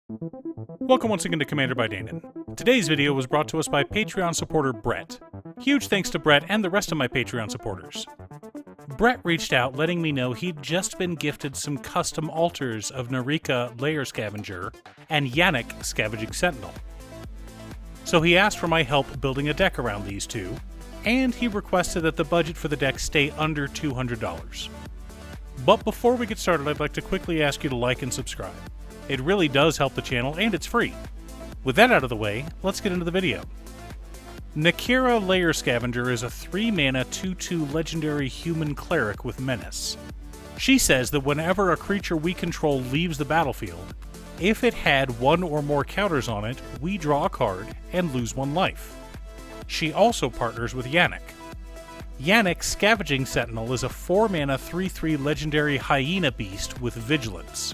Welcome once again to Commander by Danon. Today's video was brought to us by Patreon supporter Brett. Huge thanks to Brett and the rest of my Patreon supporters. Brett reached out letting me know he'd just been gifted some custom altars of Nikara, Lair Scavenging, and Yannik, Scavenging Sentinel. So he asked for my help building a deck around these two, and he requested that the budget for the deck stay under $200. But before we get started, I'd like to quickly ask you to like and subscribe. It really does help the channel, and it's free. With that out of the way, let's get into the video. Nikara Lair Scavenging is a 3-mana 2/2 legendary human cleric with menace. She says that whenever a creature we control leaves the battlefield, if it had one or more counters on it, we draw a card and lose 1 life. She also partners with Yannik. Yannik Scavenging Sentinel is a 4-mana 3/3 legendary hyena beast with vigilance.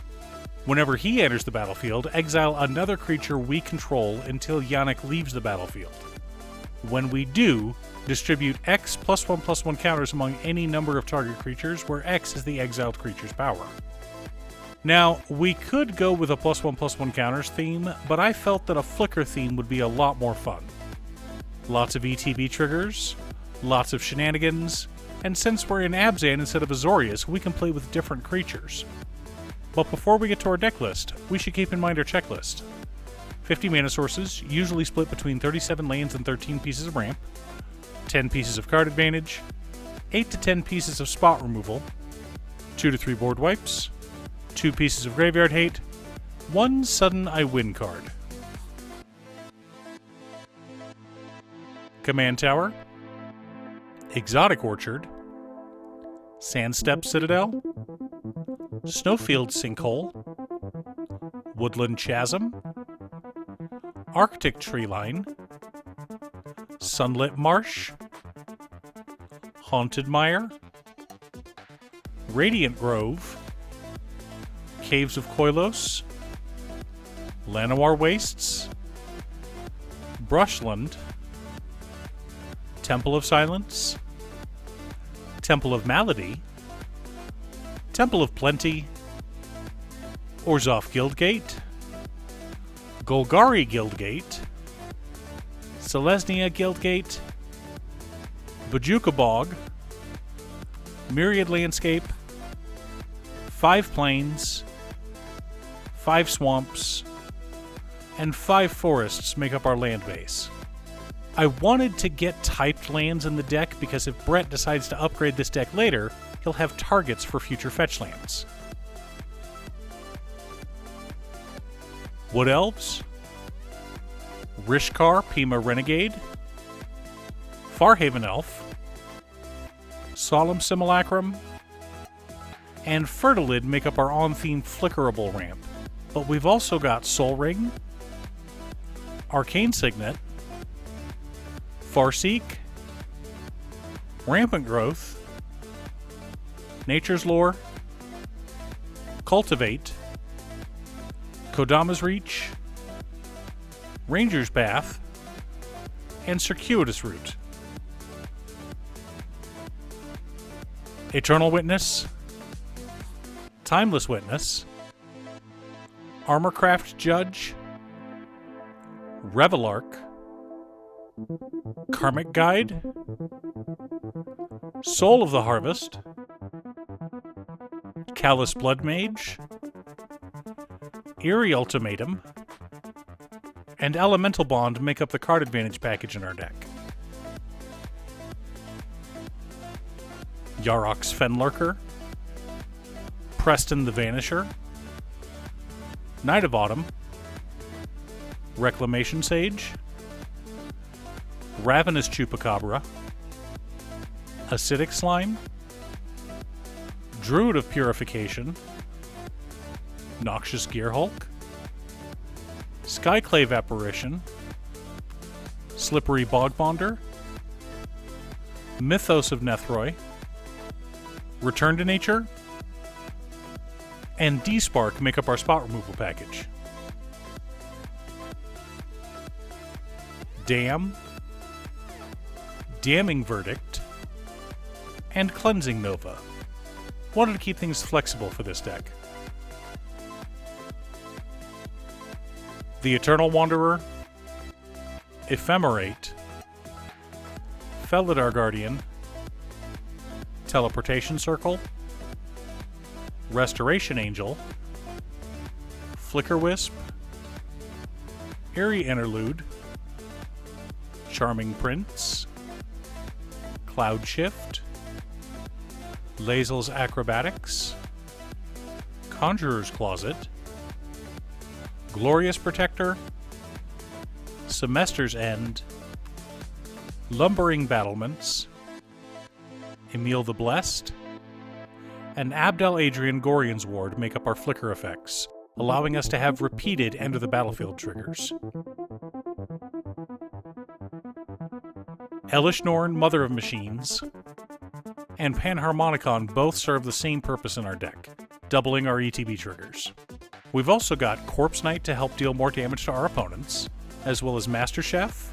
Whenever he enters the battlefield, exile another creature we control until Yannik leaves the battlefield. When we do, distribute X +1/+1 counters among any number of target creatures, where X is the exiled creature's power. Now, we could go with a +1/+1 counters theme, but I felt that a flicker theme would be a lot more fun. Lots of ETB triggers, lots of shenanigans, and since we're in Abzan instead of Azorius, we can play with different creatures. But before we get to our deck list, we should keep in mind our checklist. 50 mana sources, usually split between 37 lands and 13 pieces of ramp, 10 pieces of card advantage, 8 to 10 pieces of spot removal, 2 to 3 board wipes, 2 pieces of graveyard hate, 1 sudden I win card. Command Tower, Exotic Orchard, Sandstep Citadel, Snowfield Sinkhole, Woodland Chasm, Arctic Treeline, Sunlit Marsh, Haunted Mire, Radiant Grove, Caves of Koilos, Llanowar Wastes, Brushland, Temple of Silence, Temple of Malady, Temple of Plenty, Orzhov Guildgate, Golgari Guildgate, Selesnya Guildgate, Bojuka Bog, Myriad Landscape, 5 Plains, 5 Swamps, and 5 Forests make up our land base. I wanted to get typed lands in the deck because if Brett decides to upgrade this deck later, he'll have targets for future fetch lands. Wood Elves, Rishkar Pima Renegade, Farhaven Elf, Solemn Simulacrum, and Fertilid make up our on-theme flickerable ramp, but we've also got Soul Ring, Arcane Signet, Farseek, Rampant Growth, Nature's Lore, Cultivate, Kodama's Reach, Ranger's Path, and Circuitous Route. Eternal Witness, Timeless Witness, Armorcraft Judge, Revelark, Karmic Guide, Soul of the Harvest, Callous Blood Mage, Eerie Ultimatum, and Elemental Bond make up the card advantage package in our deck. Yarok's Fenlurker, Preston the Vanisher, Night of Autumn, Reclamation Sage, Ravenous Chupacabra, Acidic Slime, Druid of Purification, Noxious Gearhulk, Skyclave Apparition, Slippery Bogbonder, Mythos of Nethroi, Return to Nature, and D-Spark make up our spot removal package. Dam, Damning Verdict, and Cleansing Nova. Wanted to keep things flexible for this deck. the Eternal Wanderer, Ephemerate, Felidar Guardian, Teleportation Circle, Restoration Angel, Flicker Wisp, Airy Interlude, Charming Prince, Cloud Shift, Lazel's Acrobatics, Conjurer's Closet, Glorious Protector, Semester's End, Lumbering Battlements, Emil the Blessed, and Abdel Adrian Gorian's Ward make up our flicker effects, allowing us to have repeated enter the battlefield triggers. Elishnorn, Mother of Machines, and Panharmonicon both serve the same purpose in our deck, doubling our ETB triggers. We've also got Corpse Knight to help deal more damage to our opponents, as well as Master Chef,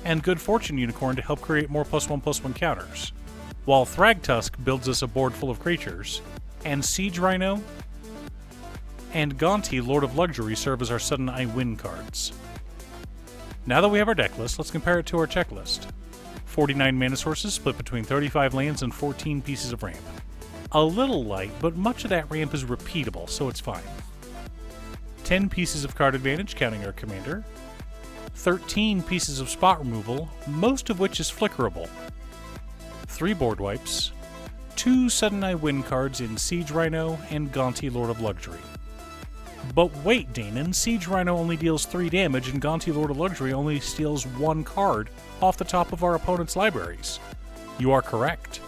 and Good Fortune Unicorn to help create more +1/+1 counters, while Thragtusk builds us a board full of creatures, and Siege Rhino and Gonti, Lord of Luxury, serve as our Sudden I Win cards. Now that we have our deck list, let's compare it to our checklist. 49 mana sources split between 35 lands and 14 pieces of ramp. A little light, but much of that ramp is repeatable, so it's fine. 10 pieces of card advantage, counting our commander. 13 pieces of spot removal, most of which is flickerable. 3 board wipes. 2 Sudden I Win cards in Siege Rhino and Gonti, Lord of Luxury. But wait, Danon, Siege Rhino only deals 3 damage and Gonti, Lord of Luxury only steals 1 card off the top of our opponent's libraries. You are correct.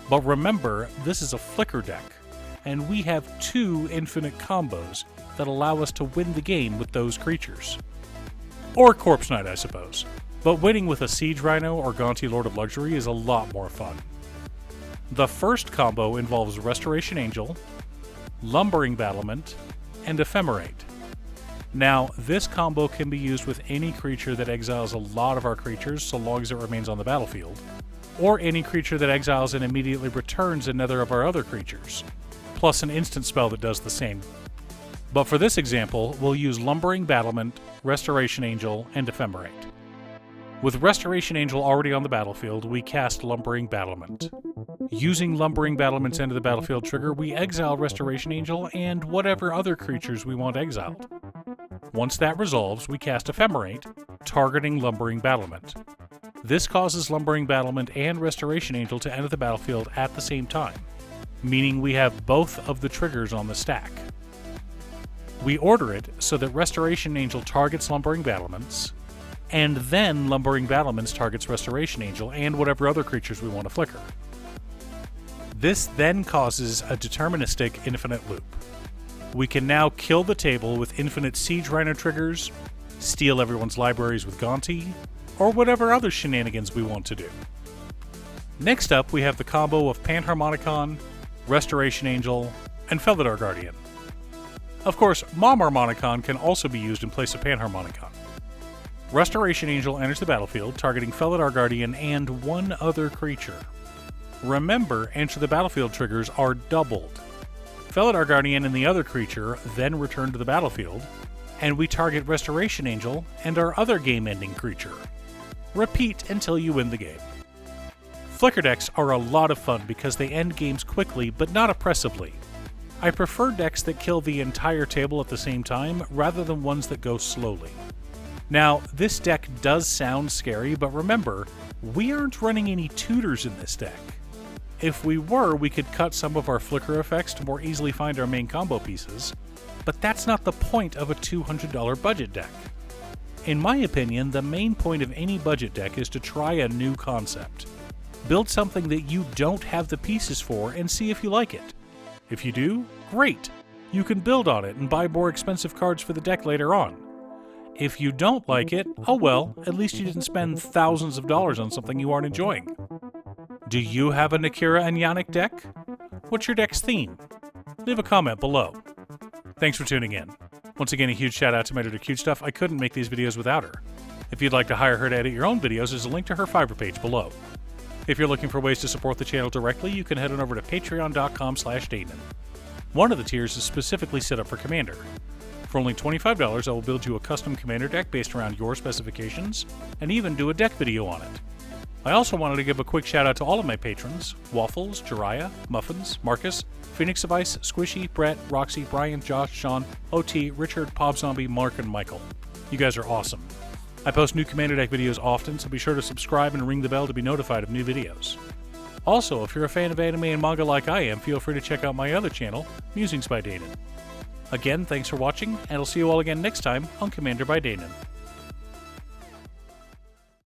But remember, this is a flicker deck, and we have 2 infinite combos that allow us to win the game with those creatures. Or Corpse Knight, I suppose. But winning with a Siege Rhino or Gonti, Lord of Luxury is a lot more fun. The first combo involves Restoration Angel, Lumbering Battlement, and Ephemerate. Now, this combo can be used with any creature that exiles a lot of our creatures so long as it remains on the battlefield, or any creature that exiles and immediately returns another of our other creatures, plus an instant spell that does the same. But for this example, we'll use Lumbering Battlement, Restoration Angel, and Ephemerate. With Restoration Angel already on the battlefield, we cast Lumbering Battlement. Using Lumbering Battlement's end of the battlefield trigger, we exile Restoration Angel and whatever other creatures we want exiled. Once that resolves, we cast Ephemerate, targeting Lumbering Battlement. This causes Lumbering Battlement and Restoration Angel to enter the battlefield at the same time, meaning we have both of the triggers on the stack. We order it so that Restoration Angel targets Lumbering Battlements, and then Lumbering Battlements targets Restoration Angel and whatever other creatures we want to flicker. This then causes a deterministic infinite loop. We can now kill the table with infinite Siege Rhino triggers, steal everyone's libraries with Gonti, or whatever other shenanigans we want to do. Next up, we have the combo of Panharmonicon, Restoration Angel, and Felidar Guardian. Of course, Mom Harmonicon can also be used in place of Panharmonicon. Restoration Angel enters the battlefield, targeting Felidar Guardian and one other creature. Remember, enter the battlefield triggers are doubled. Felidar Guardian and the other creature then return to the battlefield, and we target Restoration Angel and our other game-ending creature. Repeat until you win the game. Flicker decks are a lot of fun because they end games quickly but not oppressively. I prefer decks that kill the entire table at the same time rather than ones that go slowly. Now, this deck does sound scary, but remember, we aren't running any tutors in this deck. If we were, we could cut some of our flicker effects to more easily find our main combo pieces, but that's not the point of a $200 budget deck. In my opinion, the main point of any budget deck is to try a new concept. Build something that you don't have the pieces for and see if you like it. If you do, great! You can build on it and buy more expensive cards for the deck later on. If you don't like it, oh well, at least you didn't spend thousands of dollars on something you aren't enjoying. Do you have a Nikara and Yannik deck? What's your deck's theme? Leave a comment below. Thanks for tuning in. Once again, a huge shout out to my editor Cute Stuff. I couldn't make these videos without her. If you'd like to hire her to edit your own videos, there's a link to her Fiverr page below. If you're looking for ways to support the channel directly, you can head on over to patreon.com/Danon. One of the tiers is specifically set up for Commander. For only $25, I will build you a custom commander deck based around your specifications, and even do a deck video on it. I also wanted to give a quick shout out to all of my patrons: Waffles, Jiraiya, Muffins, Marcus, Phoenix of Ice, Squishy, Brett, Roxy, Brian, Josh, Sean, OT, Richard, Pop Zombie, Mark, and Michael. You guys are awesome. I post new commander deck videos often, so be sure to subscribe and ring the bell to be notified of new videos. Also, if you're a fan of anime and manga like I am, feel free to check out my other channel, Musings by Danon. Again, thanks for watching, and I'll see you all again next time on Commander by Danon.